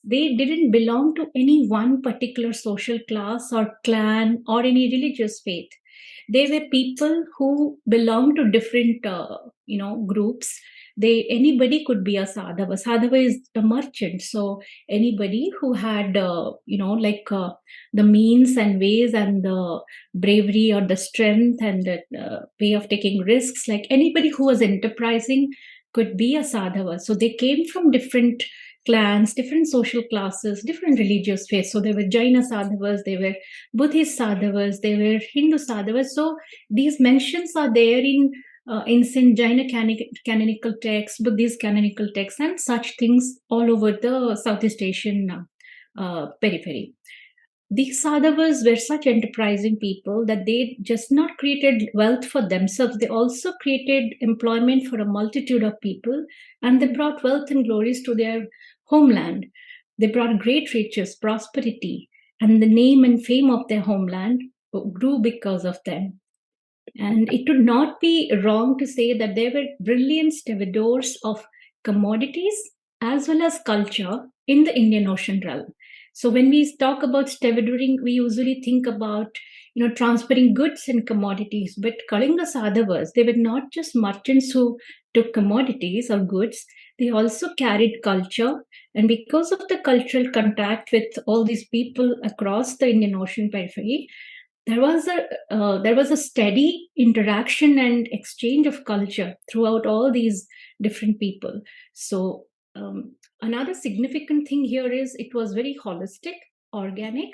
they didn't belong to any one particular social class or clan or any religious faith. They were people who belonged to different, groups. Anybody could be a Sadhava. Sadhava is the merchant. So anybody who had, the means and ways and the bravery or the strength and the way of taking risks, like anybody who was enterprising could be a Sadhava. So they came from different clans, different social classes, different religious faiths. So there were Jaina Sadhavas, there were Buddhist Sadhavas, there were Hindu Sadhavas. So these mentions are there in ancient Jaina canonical texts, Buddhist canonical texts, and such things all over the Southeast Asian periphery. These Sadhavas were such enterprising people that they just not created wealth for themselves, they also created employment for a multitude of people, and they brought wealth and glories to their homeland. They brought great riches, prosperity, and the name and fame of their homeland grew because of them. And it would not be wrong to say that they were brilliant stevedores of commodities as well as culture in the Indian Ocean realm. So when we talk about stevedoring, we usually think about transferring goods and commodities. But Kalinga Sadhavas, they were not just merchants who took commodities or goods, they also carried culture. And because of the cultural contact with all these people across the Indian Ocean periphery, there was a steady interaction and exchange of culture throughout all these different people. So another significant thing here is it was very holistic, organic,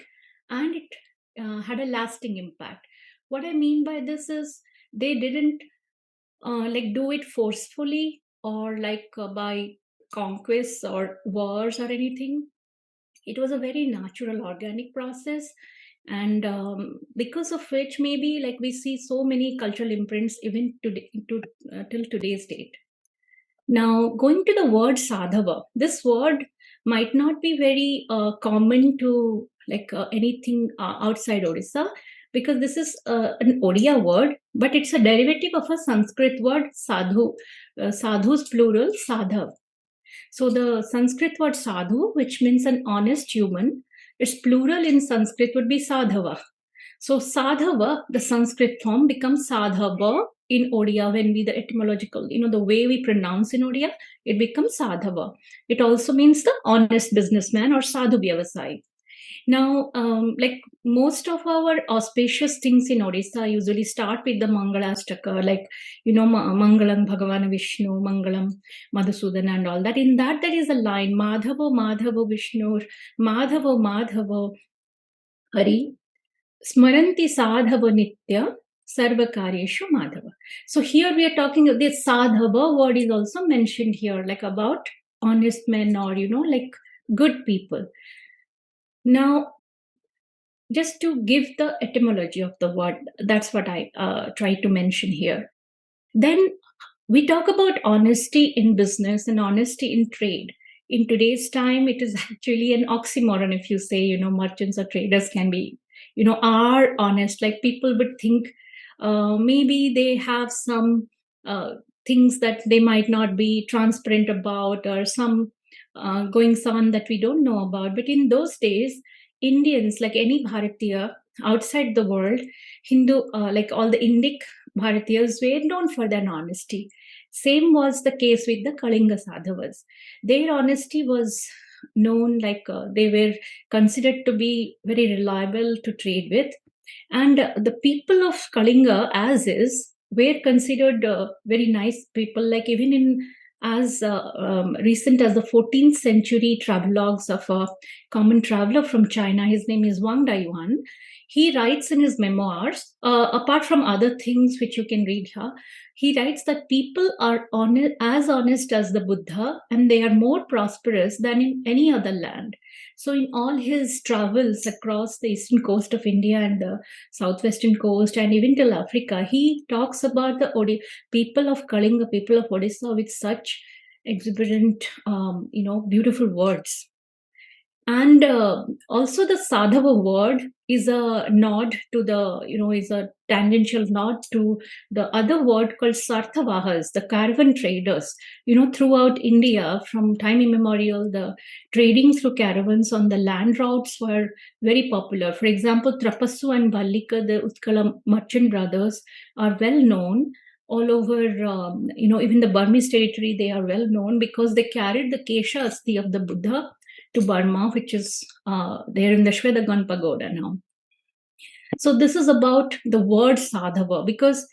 and it had a lasting impact. What I mean by this is they didn't do it forcefully or by conquests or wars or anything. It was a very natural, organic process, and because of which maybe we see so many cultural imprints even today, till today's date. Now, going to the word Sadhava, this word might not be very common to anything outside Odisha, because this is an Odia word, but it's a derivative of a Sanskrit word sadhu. Sadhu's plural, sadhav. So the Sanskrit word sadhu, which means an honest human, its plural in Sanskrit would be sadhava. So sadhava, the Sanskrit form, becomes sadhava in Odia when we, the etymological, the way we pronounce in Odia, it becomes sadhava. It also means the honest businessman or sadhu vyavasai. Now, most of our auspicious things in Odisha usually start with the Mangalastaka, Mangalam Bhagavan Vishnu, Mangalam Madhusudana and all that. In that, there is a line, Madhavo Madhavo Vishnu, Madhavo Madhavo Hari, Smaranti Sadhava Nitya, Sarvakaryeshu Madhava. So here we are talking of this Sadhava word is also mentioned here, about honest men or, good people. Now, just to give the etymology of the word, that's what I try to mention here. Then we talk about honesty in business and honesty in trade. In today's time, it is actually an oxymoron if you say, merchants or traders can be, are honest. Like people would think maybe they have some things that they might not be transparent about, or some goings on that we don't know about. But in those days, Indians, like any Bharatiya outside the world, Hindu, like all the Indic Bharatiyas, were known for their honesty. Same was the case with the Kalinga Sadhavas. Their honesty was known, they were considered to be very reliable to trade with. And the people of Kalinga, as is, were considered very nice people, like even in as recent as the 14th century travelogues of a common traveler from China. His name is Wang Dayuan. He writes in his memoirs, apart from other things which you can read here, he writes that people are as honest as the Buddha, and they are more prosperous than in any other land. So in all his travels across the eastern coast of India and the southwestern coast and even till Africa, he talks about the people of Kalinga, people of Odisha with such exuberant, beautiful words. And also the Sadava word is a nod to the, is a tangential nod to the other word called Sarthavahas, the caravan traders. Throughout India, from time immemorial, the trading through caravans on the land routes were very popular. For example, Trapassu and Ballika, the Utkala merchant brothers, are well known all over, even the Burmese territory, they are well known because they carried the Kesha Asti of the Buddha to Burma, which is there in the Shwedagon Pagoda now. So this is about the word Sadhava, because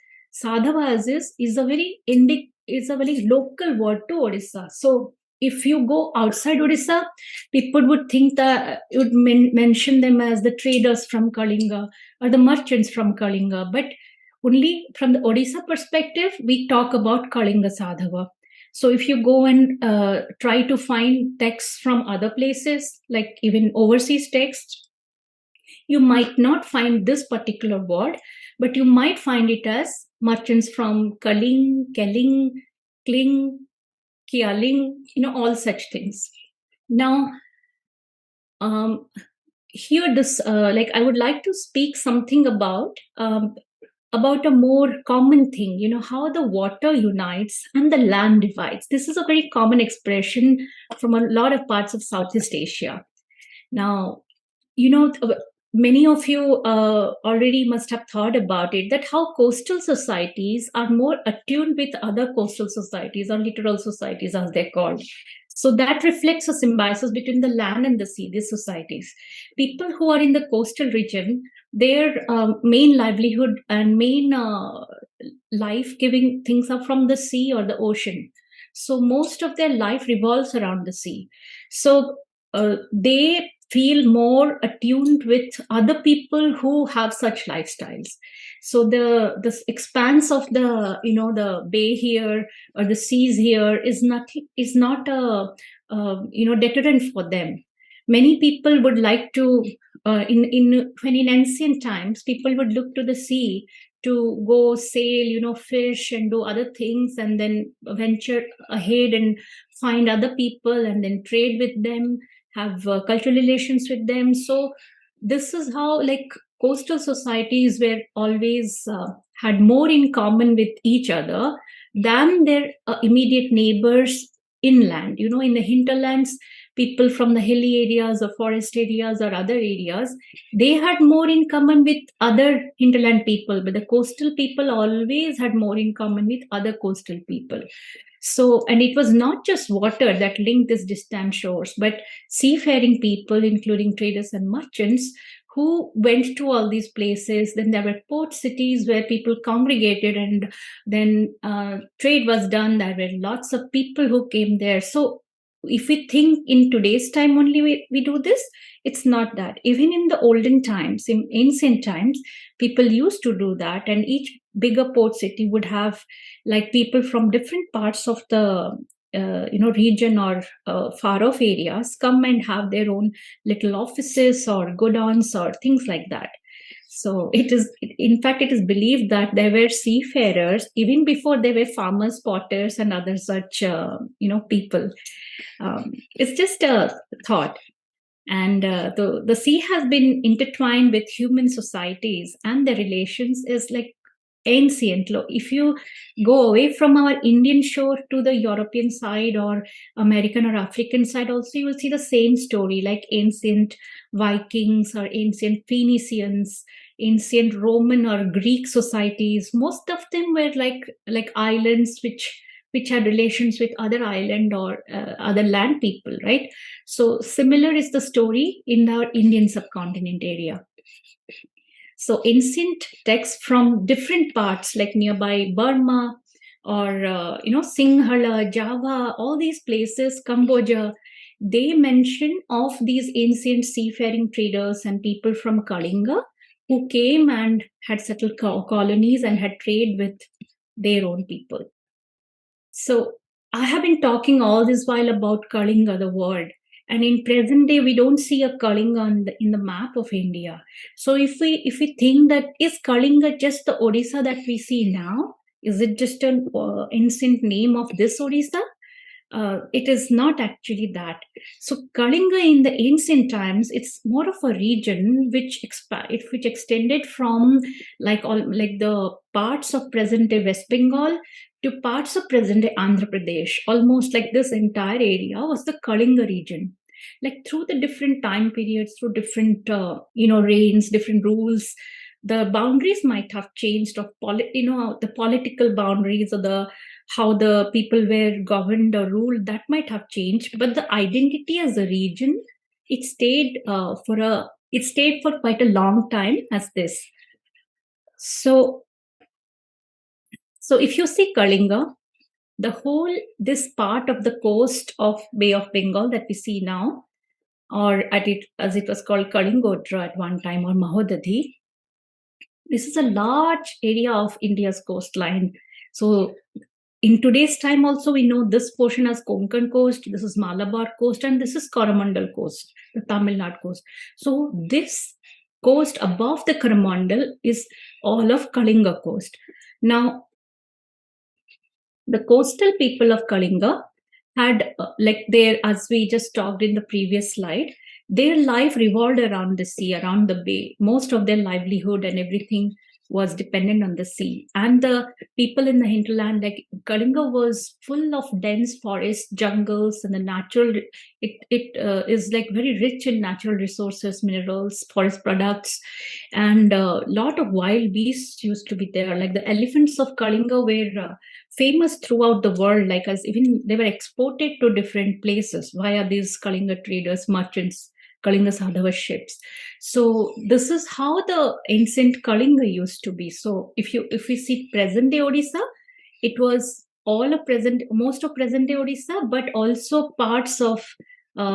Sadhava as is a very Indic, is a very local word to Odisha. So if you go outside Odisha, people would think that it would mention them as the traders from Kalinga or the merchants from Kalinga. But only from the Odisha perspective, we talk about Kalinga Sadhava. So if you go and try to find texts from other places, like even overseas texts, you might not find this particular word, but you might find it as merchants from Kaling, Keling, Kling, Kialing, all such things. Now, here this, I would like to speak something about a more common thing, how the water unites and the land divides. This is a very common expression from a lot of parts of Southeast Asia. Now, many of you already must have thought about it, that how coastal societies are more attuned with other coastal societies or littoral societies, as they're called. So that reflects a symbiosis between the land and the sea, these societies. People who are in the coastal region, their main livelihood and main life giving things are from the sea or the ocean. So most of their life revolves around the sea. So they feel more attuned with other people who have such lifestyles. So the expanse of the the bay here or the seas here is not a deterrent for them. Many people would like to in ancient times, people would look to the sea to go sail, fish and do other things, and then venture ahead and find other people and then trade with them, have cultural relations with them. So this is how, like, coastal societies were always had more in common with each other than their immediate neighbors inland. In the hinterlands, people from the hilly areas or forest areas or other areas, they had more in common with other hinterland people, but the coastal people always had more in common with other coastal people. So, and it was not just water that linked these distant shores, but seafaring people, including traders and merchants, who went to all these places. Then there were port cities where people congregated, and then trade was done. There were lots of people who came there. So if we think in today's time only we do this, it's not that. Even in the olden times, in ancient times, people used to do that, and each bigger port city would have, like, people from different parts of the region or far off areas come and have their own little offices or godowns or things like that. So it is, in fact, it is believed that there were seafarers even before there were farmers, potters, and other such people. It's just a thought. And the sea has been intertwined with human societies, and the relations is like ancient. If you go away from our Indian shore to the European side or American or African side, also you will see the same story, like ancient Vikings or ancient Phoenicians, ancient Roman or Greek societies. Most of them were like islands which had relations with other island or other land people, right? So similar is the story in our Indian subcontinent area. So ancient texts from different parts, like nearby Burma or Sinhala, Java, all these places, Cambodia, they mention of these ancient seafaring traders and people from Kalinga who came and had settled colonies and had trade with their own people. So I have been talking all this while about Kalinga, the word. And in present day, we don't see a Kalinga in the map of India. So if we think that, is Kalinga just the Odisha that we see now? Is it just an ancient name of this Odisha? it is not actually that. So Kalinga in the ancient times, it's more of a region which extended from like the parts of present day West Bengal to parts of present day Andhra Pradesh. Almost like this entire area was the Kalinga region. Like through the different time periods, through different reigns, different rules, the boundaries might have changed of the political boundaries or the how the people were governed or ruled, that might have changed, but the identity as a region, it stayed for quite a long time as this. So so if you see Kalinga, the whole this part of the coast of Bay of Bengal that we see now, or at it as it was called Kalingotra at one time, or Mahodadhi, this is a large area of India's coastline. So in today's time also, we know this portion as Konkan coast, this is Malabar coast, and this is Coromandel coast, the Tamil Nadu coast. So this coast above the Coromandel is all of Kalinga coast. Now, the coastal people of Kalinga had as we just talked in the previous slide, their life revolved around the sea, around the bay. Most of their livelihood and everything was dependent on the sea. And the people in the hinterland, like Kalinga, was full of dense forests, jungles, and the natural. It is like very rich in natural resources, minerals, forest products, and a lot of wild beasts used to be there. Like the elephants of Kalinga were famous throughout the world. Like as even they were exported to different places via these Kalinga traders, merchants, Kalinga Sadava ships. So this is how the ancient Kalinga used to be. So if we see present day Odisha, it was most of present day Odisha, but also parts of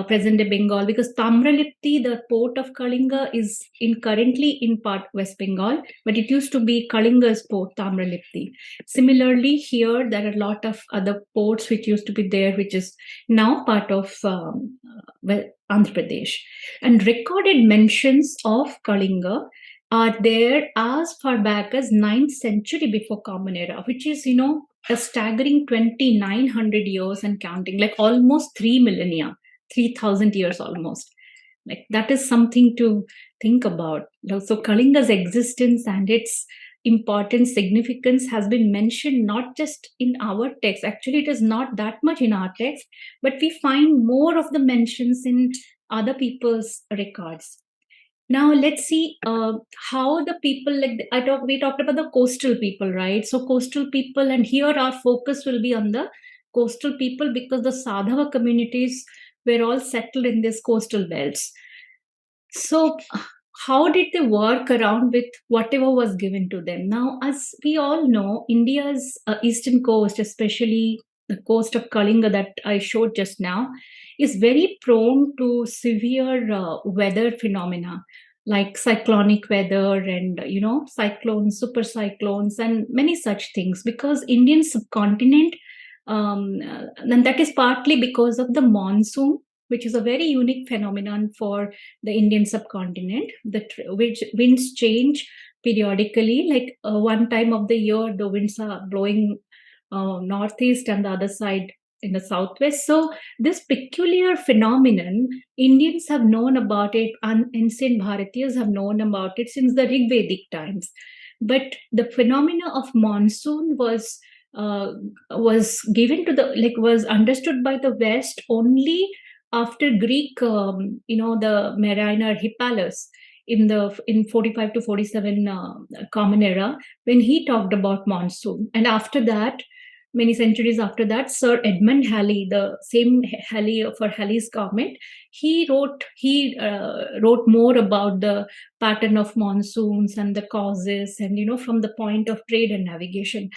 present day Bengal, because Tamralipti, the port of Kalinga, is currently in part West Bengal, but it used to be Kalinga's port, Tamralipti. Similarly, here there are a lot of other ports which used to be there, which is now part of Andhra Pradesh. And recorded mentions of Kalinga are there as far back as 9th century before Common Era, which is, a staggering 2,900 years and counting, like almost 3 millennia, 3,000 years almost. Like that is something to think about. So Kalinga's existence and its important significance has been mentioned not just in our text. Actually, it is not that much in our text, but we find more of the mentions in other people's records. Now let's see how the people we talked about the coastal people, right? So coastal people, and here our focus will be on the coastal people because the Sadhava communities were all settled in these coastal belts. So how did they work around with whatever was given to them? Now, as we all know, India's eastern coast, especially the coast of Kalinga that I showed just now, is very prone to severe weather phenomena like cyclonic weather and cyclones, super cyclones, and many such things, because Indian subcontinent, and that is partly because of the monsoon, which is a very unique phenomenon for the Indian subcontinent, which winds change periodically. Like one time of the year, the winds are blowing northeast, and the other side in the southwest. So this peculiar phenomenon, Indians have known about it, and ancient Bharatiyas have known about it since the Rigvedic times. But the phenomena of monsoon uh, was given to was understood by the West only after Greek, the mariner Hippalus in 45 to 47 Common Era, when he talked about monsoon. And after that, many centuries after that, Sir Edmund Halley, the same Halley for Halley's Comet, he wrote more about the pattern of monsoons and the causes, and from the point of trade and navigation.